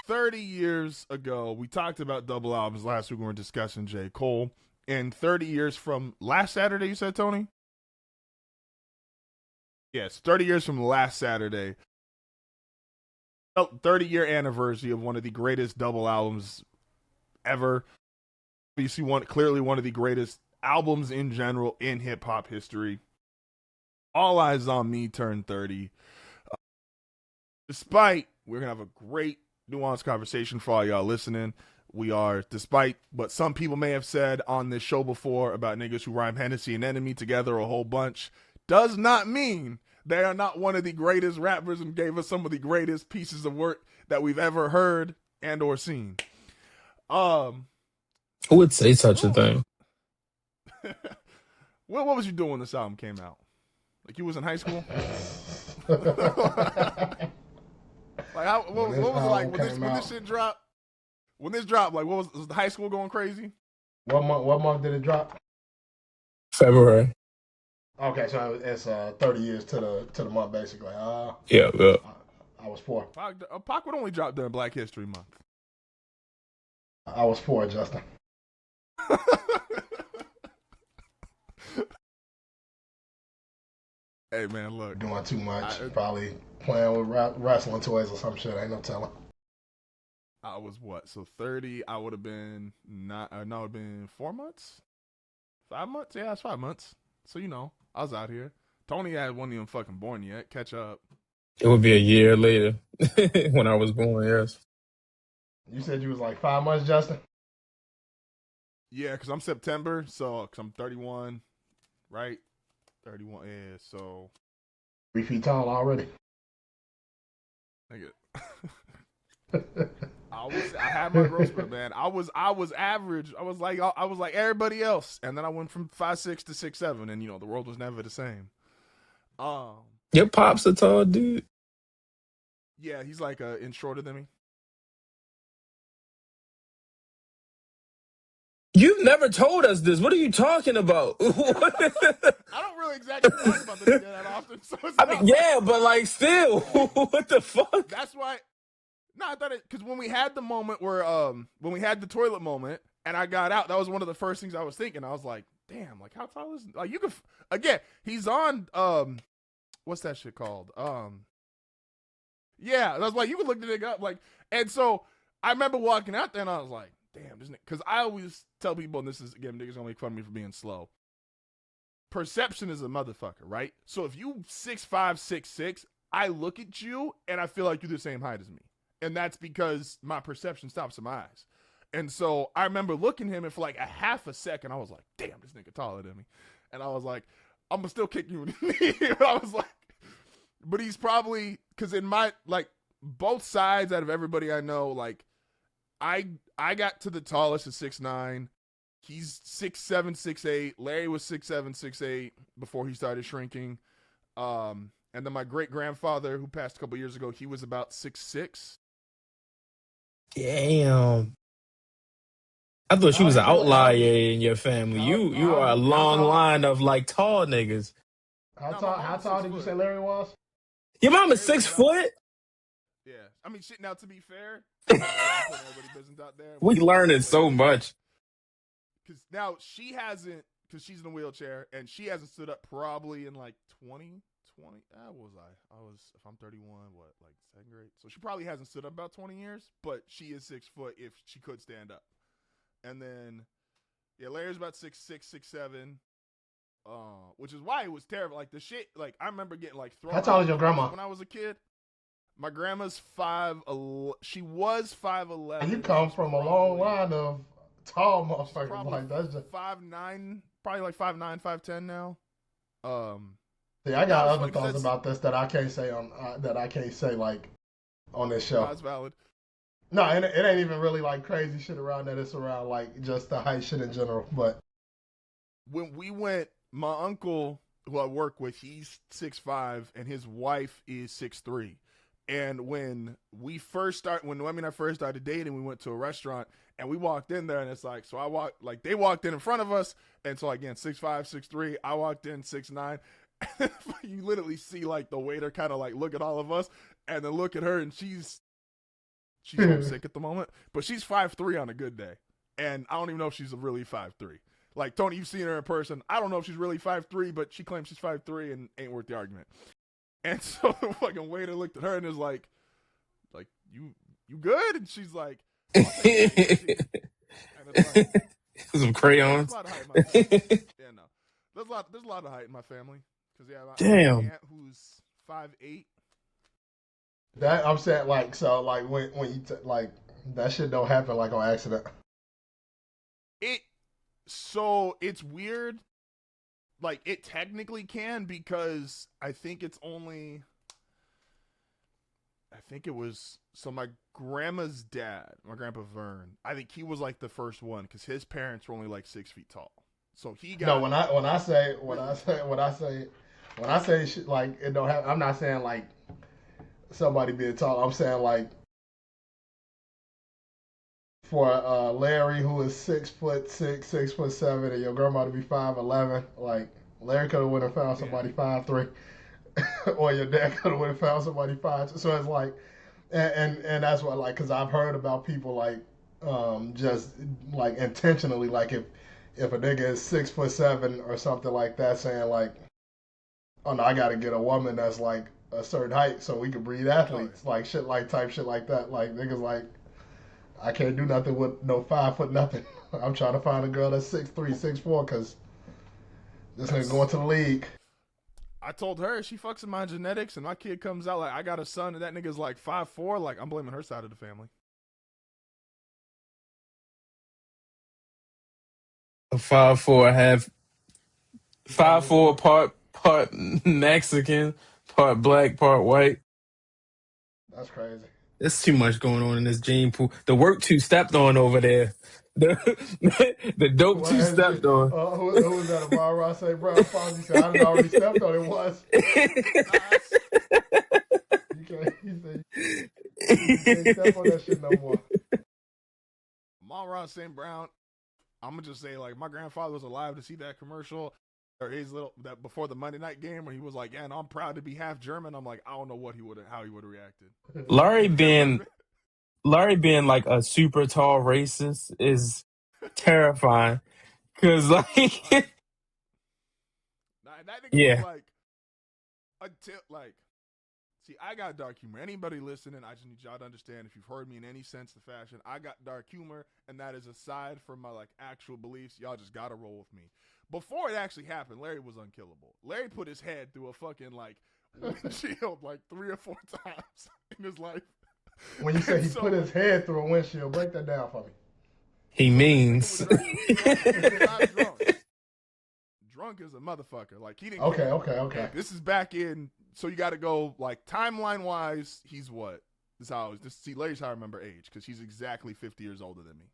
30 years ago, we talked about double albums last week when we were discussing J. Cole. And 30 years from last Saturday, you said, Tony? Yes, 30 years from last Saturday. 30-year anniversary of one of the greatest double albums ever. You see clearly one of the greatest albums in general in hip-hop history. All Eyes on Me turned 30. Despite, we're going to have a great nuanced conversation for all y'all listening. We are, despite what some people may have said on this show before about niggas who rhyme Hennessy and Enemy together a whole bunch, does not mean they are not one of the greatest rappers and gave us some of the greatest pieces of work that we've ever heard and or seen. Who would say such a thing? What was you doing when this album came out? Like you was in high school? Like what was it like when this shit dropped? When this dropped, like was the high school going crazy? What month did it drop? February. Okay, so it's 30 years to the month basically. Yeah. I was 4. Pac would only drop during Black History Month. I was 4, Justin. Hey man, look. Doing too much. Probably playing with wrestling toys or some shit. Ain't no telling. I was what? So 30. I would have been not. No, it would have been 4 months. 5 months? Yeah, it's 5 months. So I was out here. Tony wasn't even fucking born yet. Catch up. It would be a year later when I was born. Yes. You said you was like 5 months, Justin. Yeah, because I'm September, so cause I'm 31, right? 31. Yeah, so 3 feet tall already. Nigga. I had my growth spurt, man. I was average. I was like everybody else, and then I went from 5'6" to 6'7", and the world was never the same. Your pop's a tall dude. Yeah, he's like an inch shorter than me. You've never told us this. What are you talking about? I don't really exactly talk about this that often. So yeah, but like still, what the fuck? That's why. No, I thought it because when we had the moment where when we had the toilet moment and I got out, that was one of the first things I was thinking. I was like, damn, like how tall is like you could again? He's on what's that shit called? Yeah, I was like, you could look the nigga up like, and so I remember walking out there and I was like, damn, this nigga, because I always tell people, and this is again, niggas gonna make fun of me for being slow. Perception is a motherfucker, right? So if you 6'5", 6'6", I look at you and I feel like you're the same height as me. And that's because my perception stops in my eyes. And so I remember looking at him and for like a half a second, I was like, damn, this nigga taller than me. And I was like, I'm going to still kick you in the knee. I was like, but he's probably, because in my, like, both sides out of everybody I know, like, I got to the tallest at 6'9". He's 6'7", 6'8". Larry was 6'7", 6'8" before he started shrinking. And then my great-grandfather, who passed a couple years ago, he was about 6'6". Damn. I thought she was an outlier in your family. You are a long line of like tall niggas. How tall did you say Larry was? Your mom is 6 foot? Yeah. I mean, shit, now to be fair, business out there. We learning so much. Because now she hasn't, because she's in a wheelchair, and she hasn't stood up probably in like 20. What was I? I was, if I'm 31, what, like 2nd grade? So she probably hasn't stood up about 20 years, but she is 6 foot if she could stand up. And then, yeah, Larry's about 6'6", 6'7", which is why it was terrible. Like the shit, like I remember getting like thrown. How tall is your grandma? When I was a kid, my grandma's 5'11". She was 5'11". You come from a long line of tall motherfuckers. Like that's just 5'9", probably like 5'9", 5'10" now. Yeah, I got other thoughts about this that I can't say like on this show. That's valid. No, it ain't even really like crazy shit around that. It's around like just the height shit in general. But when we went, my uncle who I work with, he's 6'5", and his wife is 6'3". And when we first when Noemi and I first started dating, we went to a restaurant and we walked in there and it's like, so I walked, like they walked in front of us. And so again, 6'5", 6'3", I walked in 6'9". You literally see like the waiter kind of like look at all of us and then look at her and she's She's homesick at the moment, but she's 5'3" on a good day, and I don't even know if she's really 5'3". Like Tony, you've seen her in person. I don't know if she's really 5'3", but she claims she's 5'3" and ain't worth the argument. And so the fucking waiter looked at her and is like you good? And she's like, I'll take it. And it's like, some crayons. There's a lot of height in my family. Yeah, no, there's a lot of height in my family because I have Damn. an aunt who's 5'8". That I'm saying, like, so, like, when you like that shit don't happen like on accident. It's weird. Like, it technically can because I think it was my grandma's dad, my grandpa Vern. I think he was like the first one because his parents were only like 6 feet tall. So he got. No, when I say shit, like, it don't happen. I'm not saying like somebody being tall. I'm saying like for Larry, who is 6'6", 6'7", and your grandma to be 5'11", like Larry could have went and found somebody 5'3", or your dad could have went and found somebody 5'2". So it's like, and that's what, like, because I've heard about people like just like intentionally, like if a nigga is 6'7" or something like that, saying like, oh no, I got to get a woman that's like a certain height so we can breed athletes, like shit like that. Like niggas like, I can't do nothing with no 5 foot nothing. I'm trying to find a girl that's 6'3", 6'4", because this nigga going to the league. I told her she fucks in my genetics, and my kid comes out like I got a son, and that nigga's like 5'4". Like, I'm blaming her side of the family. A 5'4", half 5'4", part Mexican, part black, part white. That's crazy. There's too much going on in this gene pool. The work two stepped on over there. The dope two stepped on. Who was that? Amara say, bro, Fonzie said, I done already stepped on it once. You can't step on that shit no more. Amara St. Brown, I'm gonna just say, like, my grandfather was alive to see that commercial, or that before the Monday night game where he was like, "Yeah, and I'm proud to be half German." I'm like, I don't know how he would have reacted. Larry being like a super tall racist is terrifying. Cause like, that nigga was like, until like, see, I got dark humor. Anybody listening, I just need y'all to understand, if you've heard me in any sense of fashion, I got dark humor, and that is aside from my like actual beliefs. Y'all just gotta roll with me. Before it actually happened, Larry was unkillable. Larry put his head through a fucking like windshield like 3 or 4 times in his life. When you say he put his head through a windshield, break that down for me. He means drunk as a motherfucker. Like, he didn't. Okay. This is back in. So you got to go like timeline wise. He's what? This is how I was. See, Larry's how I remember age because he's exactly 50 years older than me.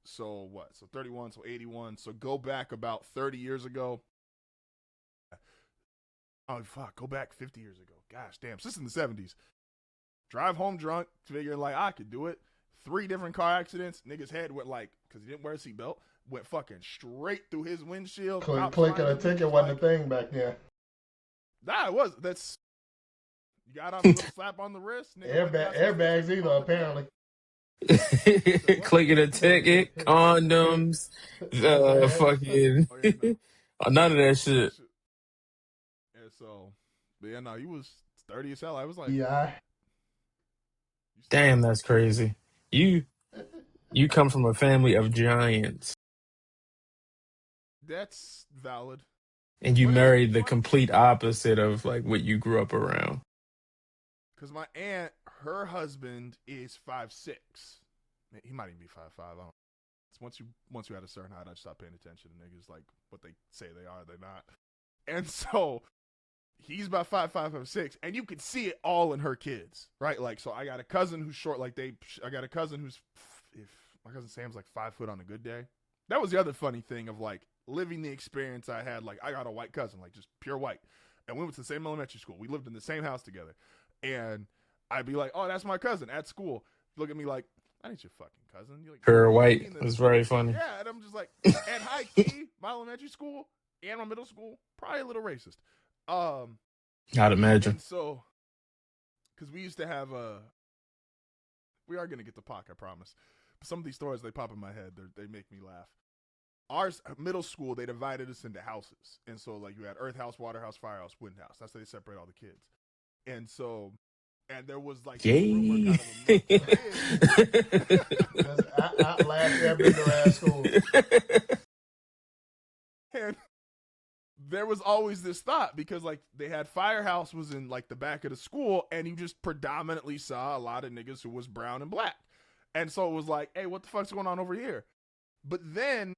So what? So 31. So 81. So go back about 30 years ago. Oh fuck! Go back 50 years ago. Gosh damn! So this is in the 70s. Drive home drunk, figuring like I could do it. 3 different car accidents. Nigga's head went like, because he didn't wear a seatbelt, went fucking straight through his windshield. Clicking a ticket wasn't a thing back then. Nah, it was. That's, you got on a little slap on the wrist. Airbags either, apparently. Clicking a ticket, condoms, fucking, none of that shit. Yeah, so, but yeah, no, he was 30 as hell. I was like, yeah. Damn, that's crazy. You come from a family of giants. That's valid. And you married the complete opposite of like what you grew up around. Because my aunt, her husband is 5'6". He might even be 5'5". I don't know. Once you had a certain height, I stopped paying attention to niggas like what they say they are, they're not. And so he's about 5'5", 5'6", and you can see it all in her kids, right? Like, so I got a cousin who's short, like I got a cousin who's, if my cousin Sam's like 5 foot on a good day. That was the other funny thing of like living the experience I had. Like, I got a white cousin, like just pure white, and we went to the same elementary school. We lived in the same house together, and I'd be like, "Oh, that's my cousin at school." Look at me like, "That ain't your fucking cousin." You're like, pure white. It was very funny. Yeah, and I'm just like, at high key, my elementary school and my middle school, probably a little racist. I'd imagine. And so, because we used to have We are gonna get to Pac, I promise. But some of these stories they pop in my head. They make me laugh. Our middle school, they divided us into houses, and so like you had Earth House, Water House, Fire House, Wind House. That's how they separate all the kids. And so, and there was like this rumor Yay. kind of amongst kids. That's outlast every ass school. And there was always this thought because like they had Firehouse was in like the back of the school, and you just predominantly saw a lot of niggas who was brown and black. And so it was like, hey, what the fuck's going on over here? But then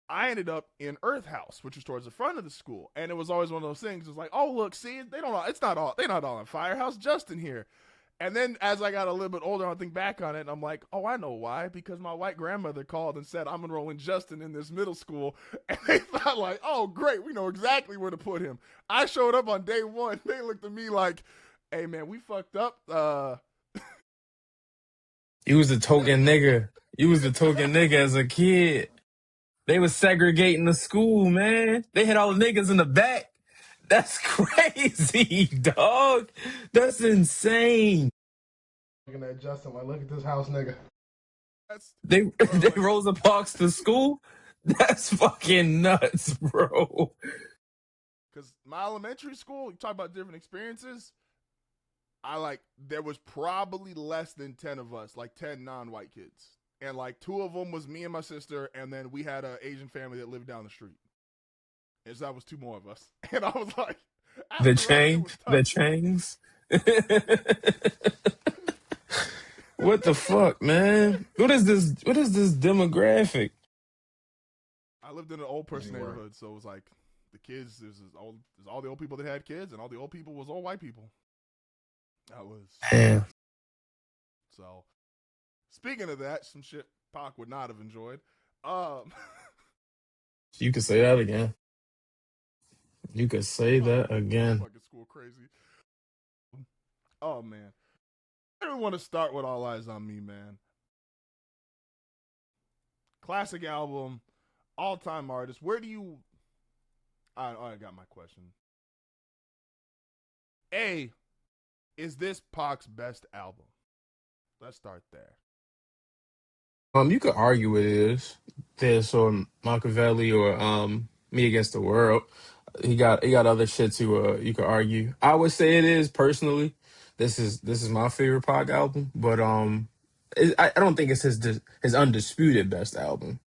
I ended up in Earth House, which was towards the front of the school, and it was always one of those things. It's like, oh look, see, they don't. It's not all. They're not all in Firehouse. Justin here. And then as I got a little bit older, I think back on it, and I'm like, oh, I know why. Because my white grandmother called and said, I'm enrolling Justin in this middle school. And they thought like, oh, great. We know exactly where to put him. I showed up on day one. They looked at me like, hey, man, we fucked up. You was the token nigga. You was the token nigga as a kid. They was segregating the school, man. They had all the niggas in the back. That's crazy, dog. That's insane. Looking at Justin, like, look at this house nigga. They like, Rosa Parks to school? That's fucking nuts, bro. because my elementary school, you talk about different experiences. There was probably less than 10 of us, like 10 non-white kids. And like 2 of them was me and my sister, and then we had an Asian family that lived down the street. And so that was 2 more of us. And I was like, The the chains. What the fuck, man? What is this demographic? I lived in an old person neighborhood, so it was like the kids, there's all the old people that had kids, and all the old people was all white people. That was Damn. So speaking of that, some shit Pac would not have enjoyed. You could say that again. You could say that again. Fucking school crazy. Oh man. I don't want to start with All Eyes on Me, man. Classic album, all-time artist. Where do you I got my question. A, is this Pac's best album? Let's start there. You could argue it is this or Machiavelli or Me Against the World. He got other shit to you could argue. I would say it is personally. This is my favorite Pac album, but I don't think it's his undisputed best album.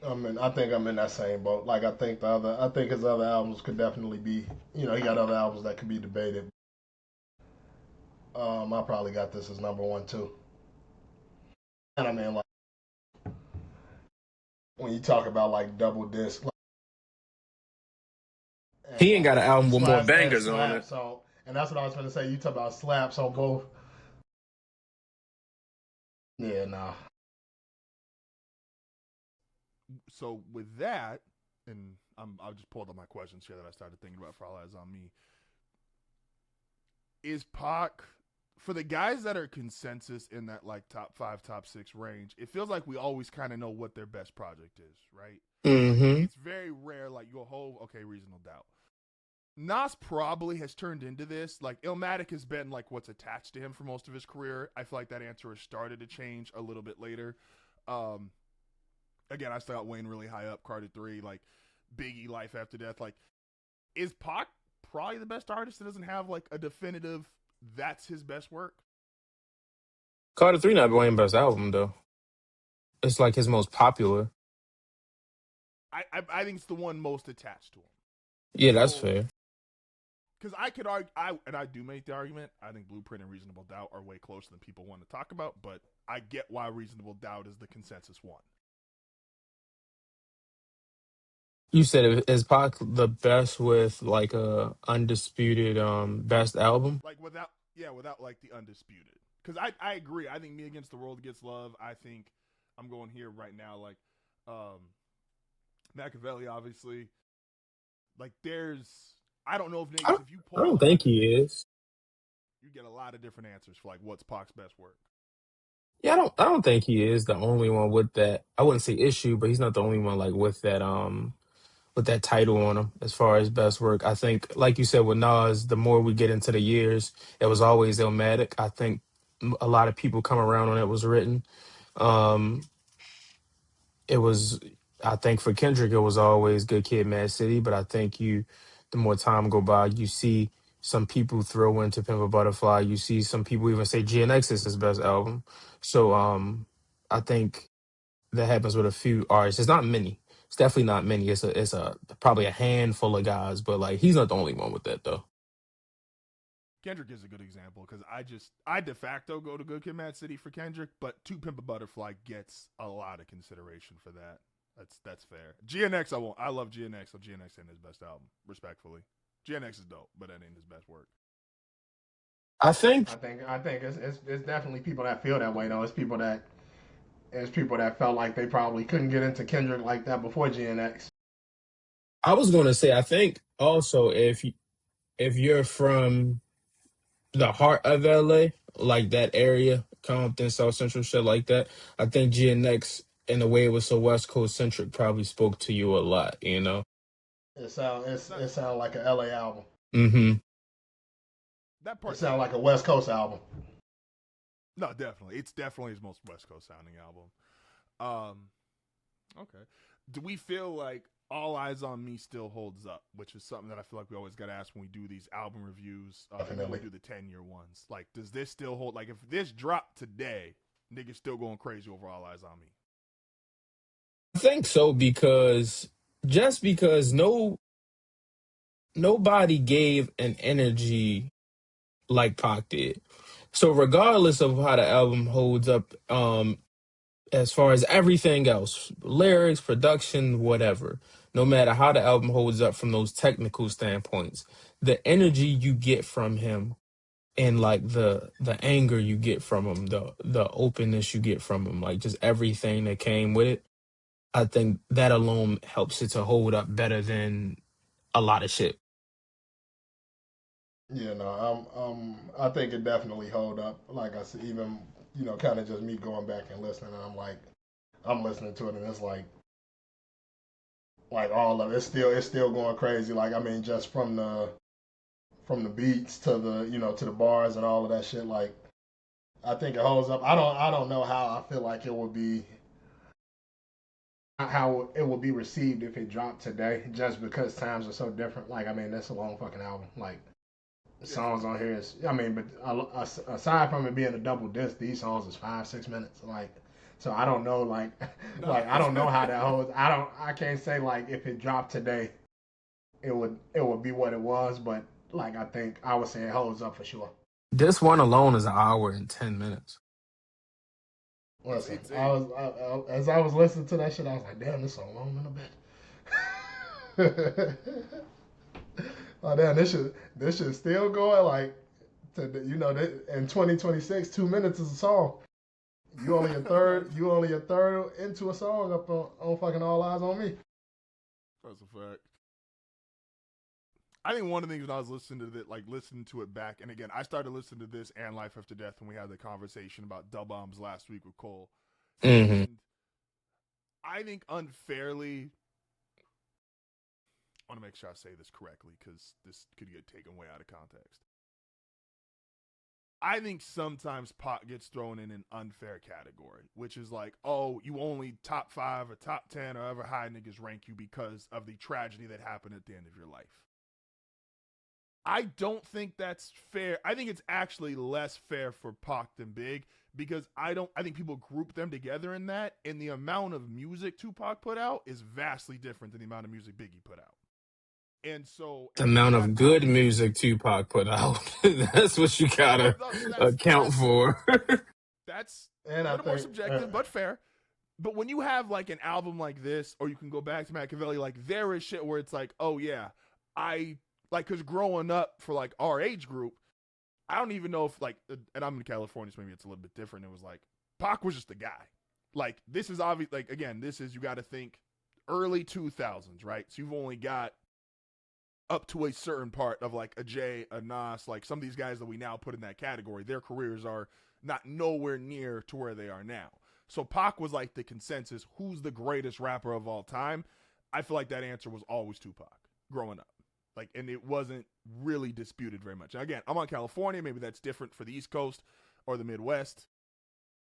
I think I'm in that same boat. Like I think his other albums could definitely be, he got other albums that could be debated. I probably got this as number 1 too. And I mean, like when you talk about like double disc, He ain't got an album with more bangers and on it. So, and that's what I was going to say. You talk about slaps on both. Yeah, nah. So with that, and I'll just pull up my questions here that I started thinking about for All Eyes on Me. Is Pac, for the guys that are consensus in that like top 5, top 6 range, it feels like we always kind of know what their best project is, right? Mm-hmm. It's very rare, like you'll hold, okay, Reasonable Doubt. Nas probably has turned into this. Like Illmatic has been like what's attached to him for most of his career. I feel like that answer has started to change a little bit later. Again, I still got Wayne really high up, Carter 3, like Biggie, Life After Death. Like, is Pac probably the best artist that doesn't have like a definitive that's his best work? Carter 3 not Wayne's best album though. It's like his most popular. I think it's the one most attached to him. Yeah, that's fair. Because I could argue, I do make the argument, I think Blueprint and Reasonable Doubt are way closer than people want to talk about, but I get why Reasonable Doubt is the consensus one. You said is Pac the best with like a undisputed best album? Like without like the undisputed. Because I agree. I think Me Against the World gets love. I think I'm going here right now. Like Machiavelli, obviously. Like I don't know if niggas, if you pull I don't think he is. You get a lot of different answers for like what's Pac's best work. Yeah, I don't think he is the only one with that. I wouldn't say issue, but he's not the only one like with that with that title on him as far as best work. I think, like you said with Nas, the more we get into the years, it was always Illmatic. I think a lot of people come around when it was written. Um, it was, I think for Kendrick, it was always Good Kid, Mad City. But I think the more time go by, you see some people throw into Pimp a Butterfly. You see some people even say GNX is his best album. So I think that happens with a few artists. It's not many. It's definitely not many. It's a probably a handful of guys, but like he's not the only one with that though. Kendrick is a good example because I de facto go to Good Kid, Mad City for Kendrick, but To Pimp a Butterfly gets a lot of consideration for that. That's fair. GNX, I won't. I love GNX, so GNX ain't his best album, respectfully. GNX is dope, but that ain't his best work. I think I think it's definitely people that feel that way though. It's people that felt like they probably couldn't get into Kendrick like that before GNX. I was going to say I think also if you're from the heart of LA, like that area, Compton, South Central, shit like that, I think GNX in the way it was so West Coast centric probably spoke to you a lot, you know. It sound like an LA album. Mm-hmm. That It part's sound like a West Coast album. no, definitely. It's definitely his most West Coast sounding album. Okay. Do we feel like All Eyes on Me still holds up, which is something that I feel like we always got to ask when we do these album reviews, and then we do the 10-year ones. Like, does this still hold? Like, if this dropped today, niggas still going crazy over All Eyes on Me. I think so because just because nobody gave an energy like Pac did. So regardless of how the album holds up, as far as everything else, lyrics, production, whatever, no matter how the album holds up from those technical standpoints, the energy you get from him and like the anger you get from him, the openness you get from him, like just everything that came with it, I think that alone helps it to hold up better than a lot of shit. Yeah, no, I think it definitely hold up. Like I said, even kind of just me going back and listening, and I'm listening to it, and it's like all of it, it's still going crazy. Like I mean, just from the beats to the bars and all of that shit. Like I think it holds up. I don't know how I feel like it would be how it would be received if it dropped today, just because times are so different. Like I mean, that's a long fucking album. Like the songs on here is, I mean, but aside from it being a double disc, these songs is 5-6 minutes. Like, so I don't know, like, No. like I don't know how that holds. I can't say like if it dropped today, it would be what it was. But like I think I would say it holds up for sure. This one alone is an hour and 10 minutes. Listen, It's as I was listening to that shit, I was like, damn, this song long in a bit. Oh damn, this should still going like in 2026, 2 minutes is a song. You only a third into a song up on fucking All Eyes on Me. That's a fact. I think one of the things when I was listening to it back, and again, I started listening to this and Life After Death when we had the conversation about Dub Bombs last week with Cole. Hmm. And I think unfairly, I want to make sure I say this correctly because this could get taken way out of context. I think sometimes Pac gets thrown in an unfair category, which is like, oh, you only top 5 or top 10 or ever high niggas rank you because of the tragedy that happened at the end of your life. I don't think that's fair. I think it's actually less fair for Pac than Big because I think people group them together in that, and the amount of music Tupac put out is vastly different than the amount of music Biggie put out. And so, The and you amount got of good albums. music Tupac put out. That's what you Well, gotta no, so account for. that's And a I little more think subjective, but fair. But when you have like an album like this, or you can go back to Machiavelli, like there is shit where it's like, oh yeah, I like, because growing up for like our age group, I don't even know if like, and I'm in California, so maybe it's a little bit different. It was like Pac was just a guy. Like this is obvious. Like again, this is, you got to think early 2000s, right? So you've only got up to a certain part of like a Jay, a Nas, like some of these guys that we now put in that category, their careers are not nowhere near to where they are now. So Pac was like the consensus, who's the greatest rapper of all time? I feel like that answer was always Tupac growing up. Like, and it wasn't really disputed very much. And again, I'm on California. Maybe that's different for the East Coast or the Midwest.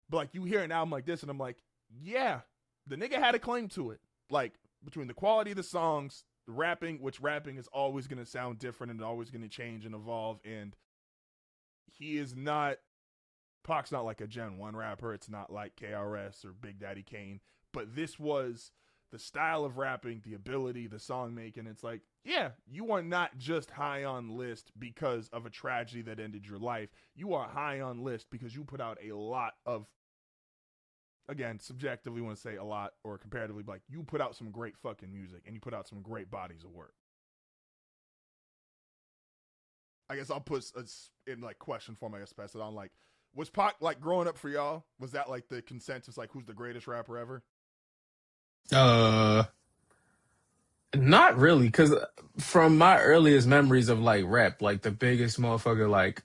But like, you hear an album like this, and I'm like, yeah, the nigga had a claim to it. Like, between the quality of the songs, the rapping, which rapping is always going to sound different and always going to change and evolve. And he is not, Pac's not like a Gen 1 rapper. It's not like KRS or Big Daddy Kane. But this was the style of rapping, the ability, the song making. It's like, yeah, you are not just high on list because of a tragedy that ended your life. You are high on list because you put out a lot of, again, subjectively want to say a lot or comparatively, like you put out some great fucking music and you put out some great bodies of work. I guess I'll put in like question form, I guess, pass it on. Like, was Pac like growing up for y'all? Was that like the consensus, like who's the greatest rapper ever? Uh, Not really, because from my earliest memories of like rap, like the biggest motherfucker, like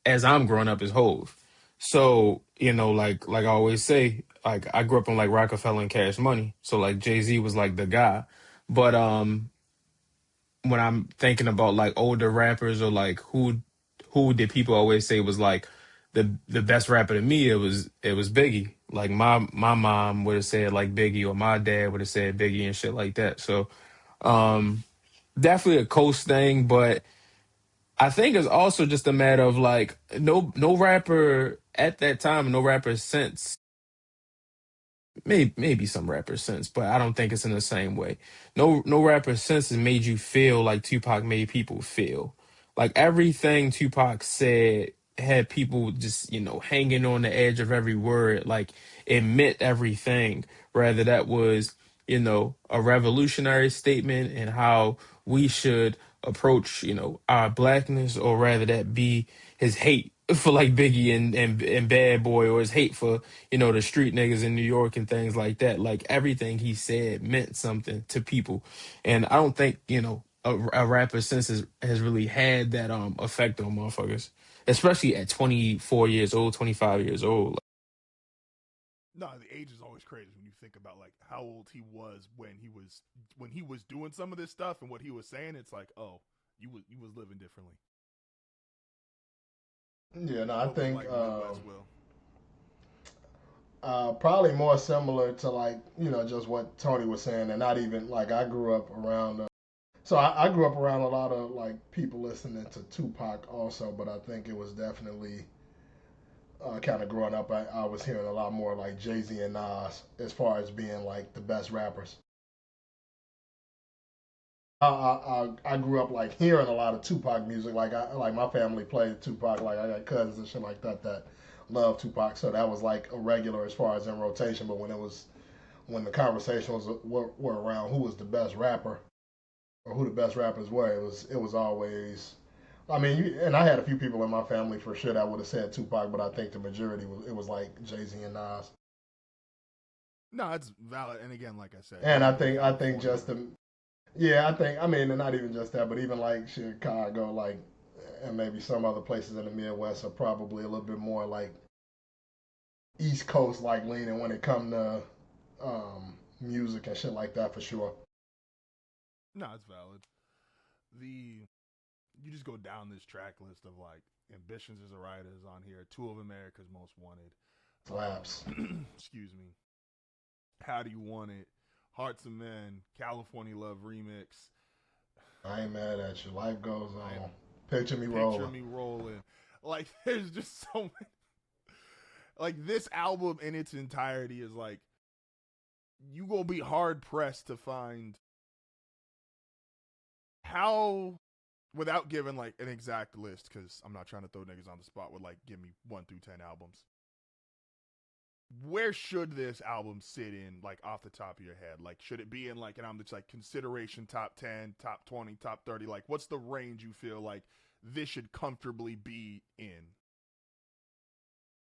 as I'm growing up, is Hove. So like I always say, like I grew up on like Rockefeller and Cash Money, so like Jay-Z was like the guy. But when I'm thinking about like older rappers or like who did people always say was like the best rapper to me, it was Biggie. Like my mom would have said like Biggie, or my dad would have said Biggie and shit like that. So um definitely a coast thing, but I think it's also just a matter of like no rapper at that time, no rapper since, maybe some rappers since, but I don't think it's in the same way. No rapper since has made you feel like Tupac made people feel. Like everything Tupac said had people just, hanging on the edge of every word. Like it meant everything. Rather that was, a revolutionary statement and how we should approach, our blackness, or rather that be his hate for like Biggie and Bad Boy, or his hate for the street niggas in New York and things like that. Like everything he said meant something to people, and I don't think a rapper since has really had that effect on motherfuckers, especially at 24 years old, 25 years old. No, the age is always crazy when you think about like how old he was when he was doing some of this stuff and what he was saying. It's like, oh, you was living differently. Yeah, no, I What was it think like in the Midwest, Will? probably more similar to like just what Tony was saying, and not even like I grew up around. So I grew up around a lot of like people listening to Tupac also, but I think it was definitely kind of growing up. I was hearing a lot more like Jay Z and Nas as far as being like the best rappers. I grew up like hearing a lot of Tupac music. Like my family played Tupac. Like I got cousins and shit like that love Tupac. So that was like a regular as far as in rotation. But when the conversation were around who was the best rapper or who the best rappers were, it was always. I mean, and I had a few people in my family for sure that would have said Tupac, but I think the majority was like Jay Z and Nas. No, it's valid. And again, like I said, And growing I up in think I think California. just the yeah, I think I mean, and not even just that, but even like Chicago, like, and maybe some other places in the Midwest are probably a little bit more like East Coast like leaning when it come to music and shit like that for sure. No, it's valid. The You just go down this track list of like ambitions as a writer is on here. Two of America's Most Wanted. Slaps. Excuse me. How Do You Want It? Hearts of Men. California Love Remix. I ain't mad at you. Life goes I on. Picture me Picture rolling. Me Rolling. Like there's just so many. Like this album in its entirety is like you gonna be hard pressed to find how, without giving like an exact list, because I'm not trying to throw niggas on the spot with like give me 1 through 10 albums. Where should this album sit in, like off the top of your head? Like, should it be in like an album that's like consideration top 10, top 20, top 30? Like, what's the range you feel like this should comfortably be in?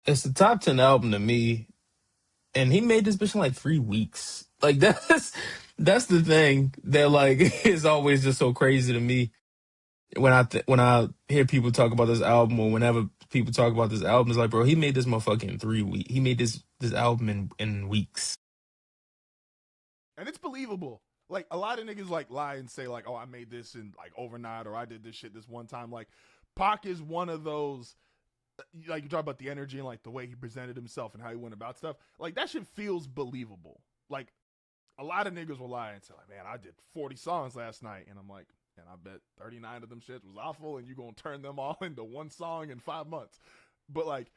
It's the top 10 album to me, and he made this bitch in like 3 weeks. Like that's the thing that like is always just so crazy to me when I hear people talk about this album, or whenever people talk about this album. It's like, bro, he made this motherfucker in 3 weeks. He made this album in weeks. And it's believable. Like, a lot of niggas, like, lie and say, like, oh, I made this in, like, overnight, or I did this shit this one time. Like, Pac is one of those, like, you talk about the energy and, like, the way he presented himself and how he went about stuff. Like, that shit feels believable. Like, a lot of niggas will lie and say, like, man, I did 40 songs last night. And I'm like, and I bet 39 of them shits was awful, and you gonna turn them all into one song in 5 months. But, like,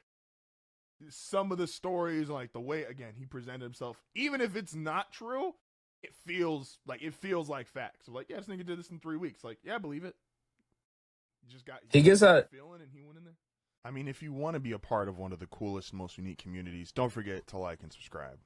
some of the stories, like, the way, again, he presented himself, even if it's not true, it feels like facts. So, like, yeah, this nigga did this in 3 weeks. Like, yeah, I believe it. He gets that. Feeling, and he went in there. I mean, if you want to be a part of one of the coolest, most unique communities, don't forget to like and subscribe.